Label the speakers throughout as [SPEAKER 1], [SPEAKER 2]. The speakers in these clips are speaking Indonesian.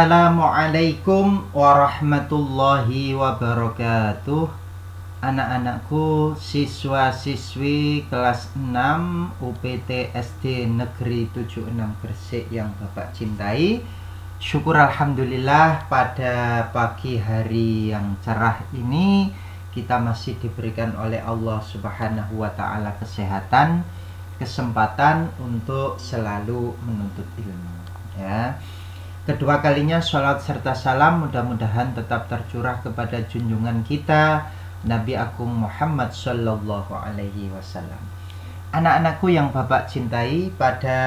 [SPEAKER 1] Assalamualaikum warahmatullahi wabarakatuh. Anak-anakku, siswa-siswi kelas 6 UPT SD Negeri 76 Gresik yang Bapak cintai. Syukur alhamdulillah pada pagi hari yang cerah ini kita masih diberikan oleh Allah Subhanahu wa taala kesehatan, kesempatan untuk selalu menuntut ilmu, ya. Kedua kalinya sholawat serta salam mudah-mudahan tetap tercurah kepada junjungan kita Nabi Agung Muhammad Sallallahu Alaihi Wasallam. Anak-anakku yang Bapak cintai, pada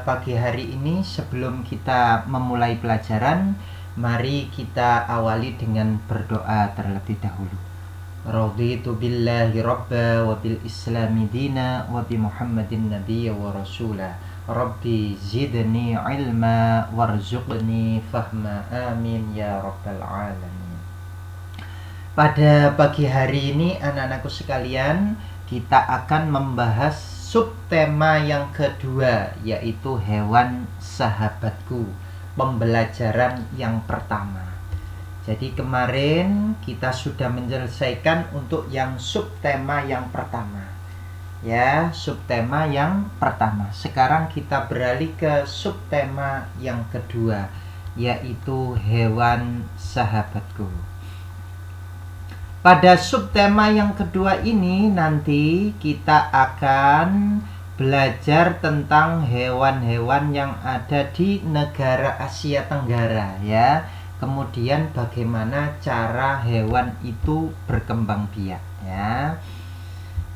[SPEAKER 1] pagi hari ini sebelum kita memulai pelajaran, mari kita awali dengan berdoa terlebih dahulu. Raditu billahi rabba wa bil islami dina wa bi Muhammadin nabiyya wa rasulah. Rabbi zidni ilma warzuqni fahma, amin ya rabbal alamin. Pada pagi hari ini anak-anakku sekalian, kita akan membahas subtema yang kedua, yaitu hewan sahabatku, pembelajaran yang pertama. Jadi kemarin kita sudah menyelesaikan untuk yang subtema yang pertama, ya, subtema yang pertama. Sekarang kita beralih ke subtema yang kedua, yaitu hewan sahabatku. Pada subtema yang kedua ini nanti kita akan belajar tentang hewan-hewan yang ada di negara Asia Tenggara, ya. Kemudian bagaimana cara hewan itu berkembang biak, ya.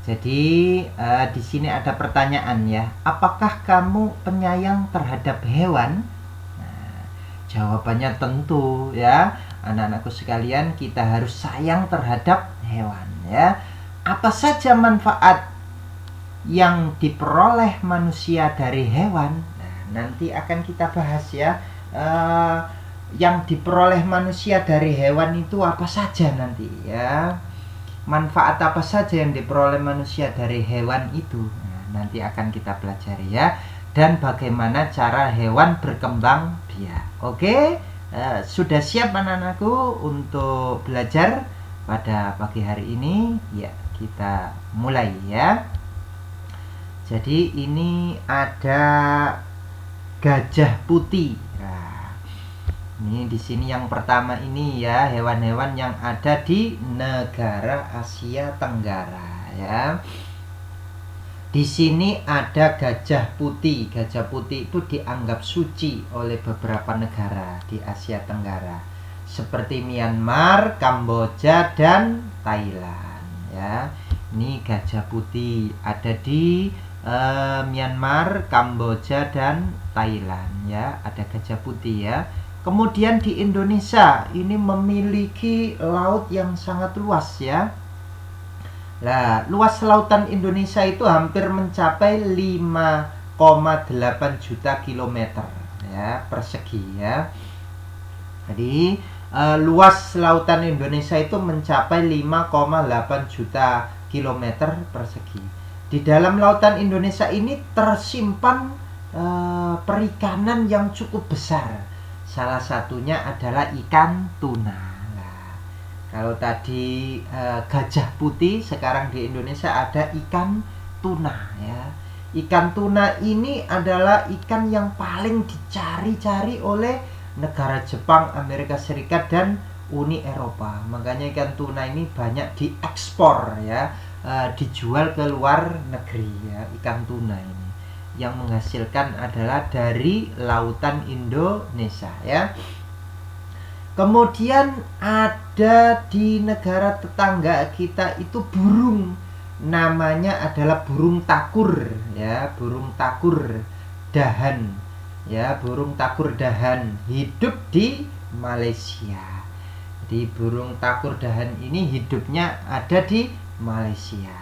[SPEAKER 1] Jadi di sini ada pertanyaan, ya. Apakah kamu penyayang terhadap hewan? Nah, jawabannya tentu, ya. Anak-anakku sekalian, kita harus sayang terhadap hewan, ya. Apa saja manfaat yang diperoleh manusia dari hewan? Nah, nanti akan kita bahas, ya. Yang diperoleh manusia dari hewan itu apa saja nanti, ya. Manfaat apa saja yang diperoleh manusia dari hewan itu, nah, nanti akan kita pelajari, ya. Dan bagaimana cara hewan berkembang biak. Oke, sudah siap anak-anakku untuk belajar pada pagi hari ini? Ya, kita mulai, ya. Jadi ini ada gajah putih. Ini di sini yang pertama ini, ya, hewan-hewan yang ada di negara Asia Tenggara, ya. Di sini ada gajah putih. Gajah putih itu dianggap suci oleh beberapa negara di Asia Tenggara, seperti Myanmar, Kamboja, dan Thailand, ya. Ini gajah putih ada di Myanmar, Kamboja, dan Thailand, ya. Ada gajah putih, ya. Kemudian di Indonesia ini memiliki laut yang sangat luas, ya. Nah, luas lautan Indonesia itu hampir mencapai 5,8 juta kilometer, ya, persegi, ya. Jadi luas lautan Indonesia itu mencapai 5,8 juta kilometer persegi. Di dalam lautan Indonesia ini tersimpan perikanan yang cukup besar. Salah satunya adalah ikan tuna. Nah, kalau tadi gajah putih, sekarang di Indonesia ada ikan tuna, ya. Ikan tuna ini adalah ikan yang paling dicari-cari oleh negara Jepang, Amerika Serikat, dan Uni Eropa. Makanya ikan tuna ini banyak diekspor, ya, dijual ke luar negeri, ya, ikan tuna ini. Yang menghasilkan adalah dari lautan Indonesia, ya. Kemudian ada di negara tetangga kita itu burung, namanya adalah burung takur, ya, burung takur dahan, ya, burung takur dahan hidup di Malaysia. Jadi burung takur dahan ini hidupnya ada di Malaysia,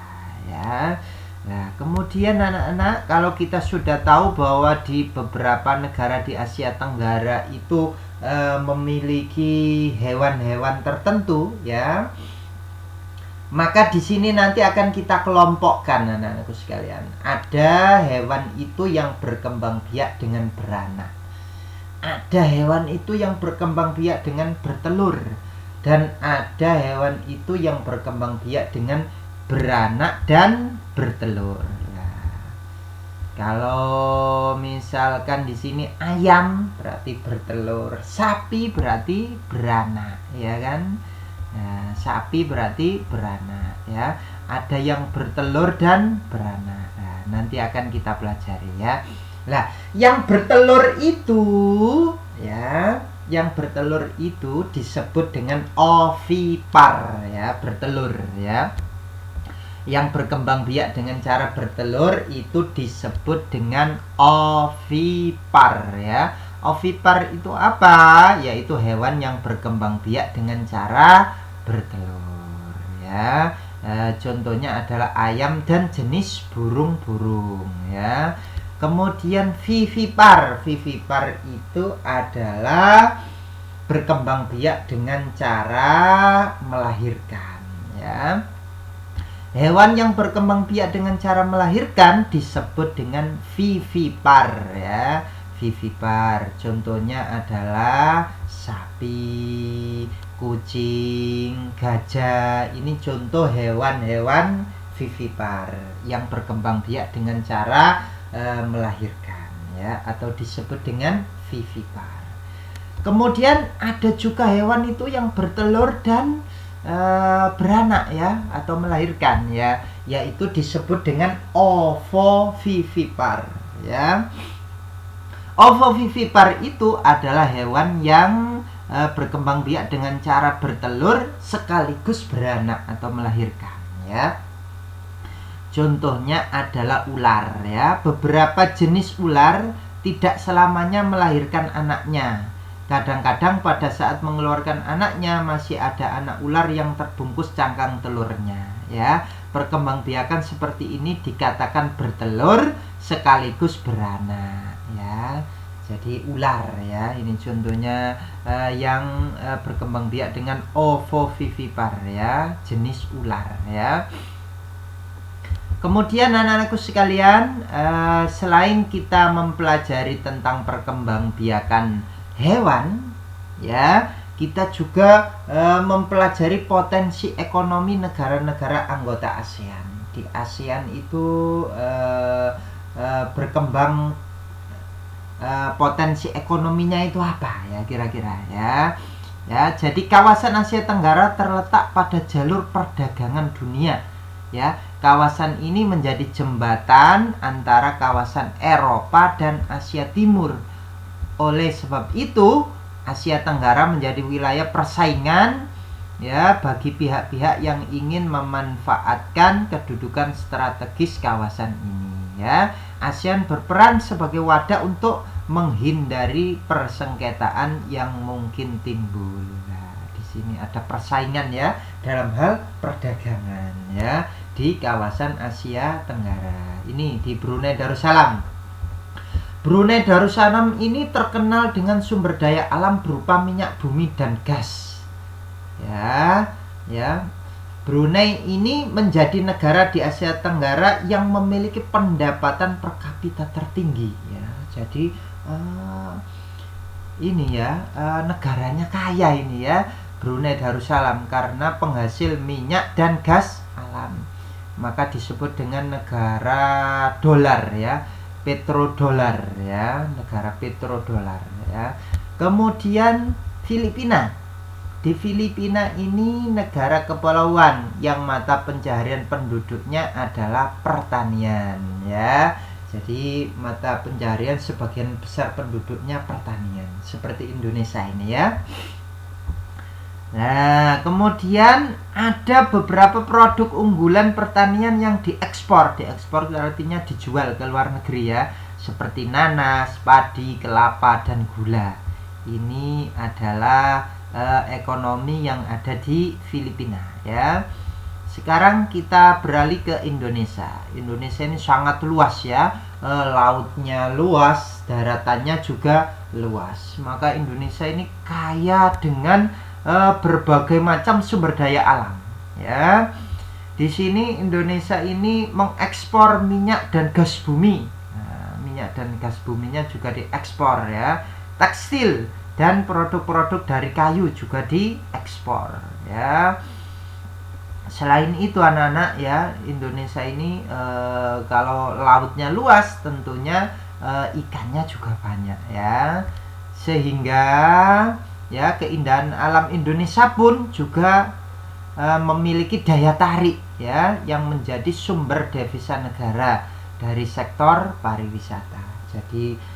[SPEAKER 1] ya. Nah, kemudian anak-anak, kalau kita sudah tahu bahwa di beberapa negara di Asia Tenggara itu memiliki hewan-hewan tertentu, ya, maka di sini nanti akan kita kelompokkan anak-anakku sekalian. Ada hewan itu yang berkembang biak dengan beranak. ada hewan itu yang berkembang biak dengan bertelur, dan ada hewan itu yang berkembang biak dengan beranak dan bertelur. Nah, kalau misalkan di sini ayam berarti bertelur, sapi berarti beranak, ya kan? Nah, sapi berarti beranak, ya. Ada yang bertelur dan beranak. Nah, nanti akan kita pelajari, ya. Nah, yang bertelur itu, ya, yang bertelur itu disebut dengan ovipar, ya, bertelur, ya. Yang berkembang biak dengan cara bertelur itu disebut dengan ovipar, ya. Ovipar itu apa? Yaitu hewan yang berkembang biak dengan cara bertelur, ya. Contohnya adalah ayam dan jenis burung-burung, ya. Kemudian vivipar. Vivipar itu adalah berkembang biak dengan cara melahirkan, ya. Hewan yang berkembang biak dengan cara melahirkan disebut dengan vivipar, ya. Vivipar. Contohnya adalah sapi, kucing, gajah. Ini contoh hewan-hewan vivipar yang berkembang biak dengan cara melahirkan, ya, atau disebut dengan vivipar. Kemudian ada juga hewan itu yang bertelur dan beranak, ya, atau melahirkan, ya, yaitu disebut dengan ovovivipar, ya. Ovovivipar itu adalah hewan yang berkembang biak dengan cara bertelur sekaligus beranak atau melahirkan, ya. Contohnya adalah ular, ya. Beberapa jenis ular tidak selamanya melahirkan anaknya. Kadang-kadang pada saat mengeluarkan anaknya masih ada anak ular yang terbungkus cangkang telurnya, ya. Perkembangbiakan seperti ini dikatakan bertelur sekaligus beranak, ya. Jadi ular, ya. Ini contohnya yang berkembang biak dengan ovovivipar, ya, jenis ular, ya. Kemudian anak-anakku sekalian, selain kita mempelajari tentang perkembangbiakan hewan, ya, kita juga mempelajari potensi ekonomi negara-negara anggota ASEAN. Di ASEAN itu berkembang potensi ekonominya itu apa, ya, kira-kira, ya. Ya, jadi kawasan Asia Tenggara terletak pada jalur perdagangan dunia, ya. Kawasan ini menjadi jembatan antara kawasan Eropa dan Asia Timur. Oleh sebab itu, Asia Tenggara menjadi wilayah persaingan, ya, bagi pihak-pihak yang ingin memanfaatkan kedudukan strategis kawasan ini, ya. ASEAN berperan sebagai wadah untuk menghindari persengketaan yang mungkin timbul. Nah, di sini ada persaingan, ya, dalam hal perdagangan, ya, di kawasan Asia Tenggara. Ini di Brunei Darussalam. Brunei Darussalam ini terkenal dengan sumber daya alam berupa minyak bumi dan gas. Ya, ya. Brunei ini menjadi negara di Asia Tenggara yang memiliki pendapatan per kapita tertinggi, ya. Jadi ini, ya, negaranya kaya ini, ya, Brunei Darussalam, karena penghasil minyak dan gas alam. Maka disebut dengan negara dolar, ya, petrodolar, ya, negara petrodolar, ya. Kemudian Filipina. Di Filipina ini negara kepulauan yang mata pencaharian penduduknya adalah pertanian, ya. Jadi mata pencaharian sebagian besar penduduknya pertanian, seperti Indonesia ini, ya. Nah, kemudian ada beberapa produk unggulan pertanian yang diekspor. Diekspor artinya dijual ke luar negeri, ya, seperti nanas, padi, kelapa, dan gula. Ini adalah ekonomi yang ada di Filipina, ya. Sekarang kita beralih ke Indonesia. Indonesia ini sangat luas, ya. Lautnya luas, daratannya juga luas. Maka Indonesia ini kaya dengan berbagai macam sumber daya alam, ya. Di sini Indonesia ini mengekspor minyak dan gas bumi. Nah, minyak dan gas buminya juga diekspor, ya. tekstil dan produk-produk dari kayu juga diekspor ya. Selain itu anak-anak ya, Indonesia ini kalau lautnya luas tentunya ikannya juga banyak ya, sehingga ya keindahan alam Indonesia pun juga memiliki daya tarik ya, yang menjadi sumber devisa negara dari sektor pariwisata. Jadi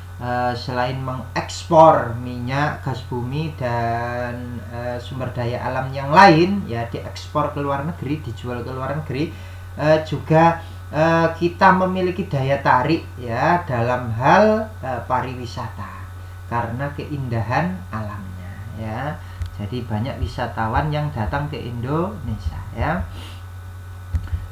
[SPEAKER 1] selain mengekspor minyak, gas bumi dan sumber daya alam yang lain ya, diekspor ke luar negeri, dijual ke luar negeri, juga kita memiliki daya tarik ya dalam hal pariwisata karena keindahan alamnya ya. Jadi banyak wisatawan yang datang ke Indonesia ya.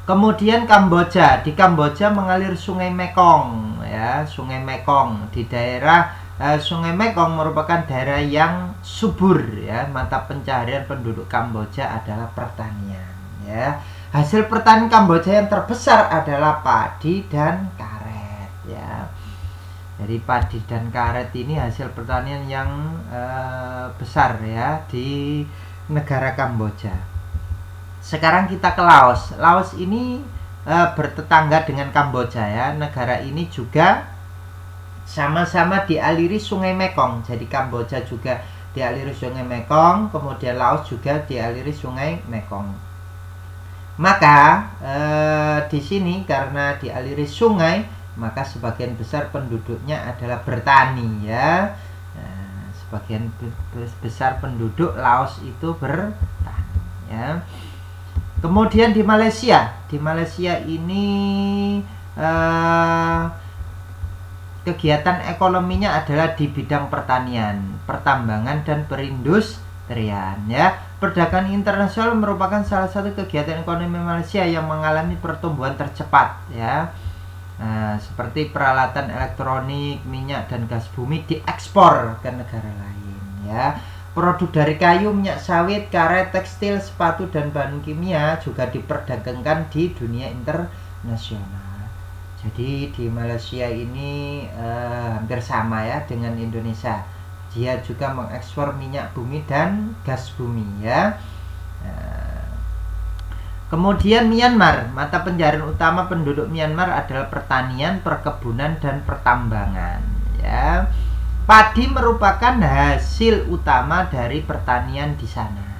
[SPEAKER 1] Kemudian Kamboja, di Kamboja mengalir Sungai Mekong ya, Sungai Mekong di daerah Sungai Mekong merupakan daerah yang subur ya. Mata pencaharian penduduk Kamboja adalah pertanian ya. Hasil pertanian Kamboja yang terbesar adalah padi dan karet ya. Jadi padi dan karet ini hasil pertanian yang besar ya di negara Kamboja. Sekarang kita ke Laos. Laos ini bertetangga dengan Kamboja ya. Negara ini juga sama-sama dialiri Sungai Mekong. Jadi Kamboja juga dialiri Sungai Mekong, kemudian Laos juga dialiri Sungai Mekong. Maka di sini karena dialiri sungai, maka sebagian besar penduduknya adalah bertani ya. Sebagian besar penduduk Laos itu bertani ya. Kemudian di Malaysia ini kegiatan ekonominya adalah di bidang pertanian, pertambangan dan perindustrian ya. Perdagangan internasional merupakan salah satu kegiatan ekonomi Malaysia yang mengalami pertumbuhan tercepat ya. Seperti peralatan elektronik, minyak dan gas bumi diekspor ke negara lain ya. Produk dari kayu, minyak sawit, karet, tekstil, sepatu, dan bahan kimia juga diperdagangkan di dunia internasional. Jadi di Malaysia ini hampir sama ya dengan Indonesia. Dia juga mengekspor minyak bumi dan gas bumi ya. Kemudian Myanmar, mata pencaharian utama penduduk Myanmar adalah pertanian, perkebunan, dan pertambangan ya. Padi merupakan hasil utama dari pertanian di sana.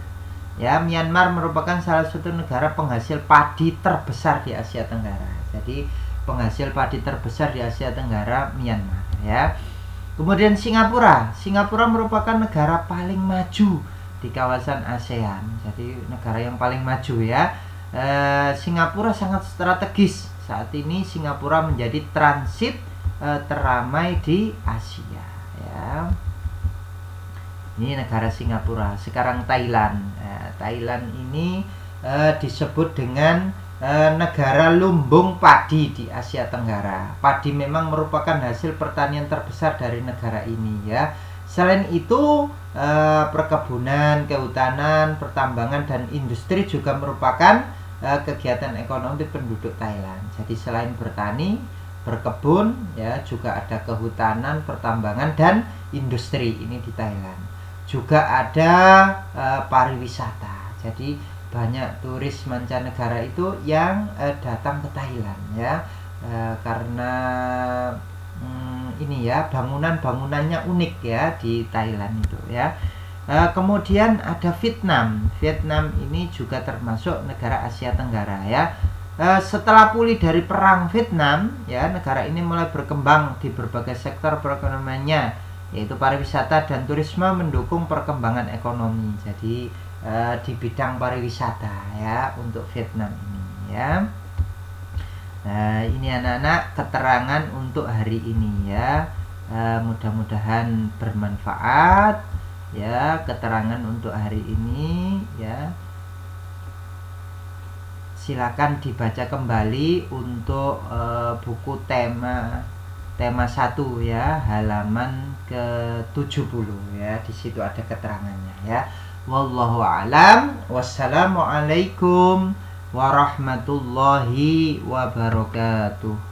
[SPEAKER 1] Ya, Myanmar merupakan salah satu negara penghasil padi terbesar di Asia Tenggara. Jadi, penghasil padi terbesar di Asia Tenggara Myanmar, ya. Kemudian Singapura merupakan negara paling maju di kawasan ASEAN. Jadi, negara yang paling maju ya. Singapura sangat strategis. Saat ini Singapura menjadi transit teramai di Asia. Ya. Ini negara Singapura. Sekarang Thailand. Thailand ini disebut dengan negara lumbung padi di Asia Tenggara. Padi memang merupakan hasil pertanian terbesar dari negara ini ya. Selain itu perkebunan, kehutanan, pertambangan dan industri juga merupakan kegiatan ekonomi penduduk Thailand. Jadi selain bertani, berkebun ya, juga ada kehutanan, pertambangan dan industri ini di Thailand. Juga ada pariwisata. Jadi banyak turis mancanegara itu yang datang ke Thailand ya, karena ini ya, bangunannya unik ya di Thailand itu ya. Kemudian ada Vietnam. Vietnam ini juga termasuk negara Asia Tenggara ya. Setelah pulih dari perang Vietnam ya, negara ini mulai berkembang di berbagai sektor perekonomiannya, yaitu pariwisata dan turisme mendukung perkembangan ekonomi. Jadi di bidang pariwisata ya untuk Vietnam ini ya. Nah, ini anak-anak keterangan untuk hari ini ya. Mudah-mudahan bermanfaat ya keterangan untuk hari ini ya. Silakan dibaca kembali untuk buku tema 1 ya, halaman ke-70 ya. Di situ ada keterangannya ya. Wallahu a'lam. Wassalamualaikum warahmatullahi wabarakatuh.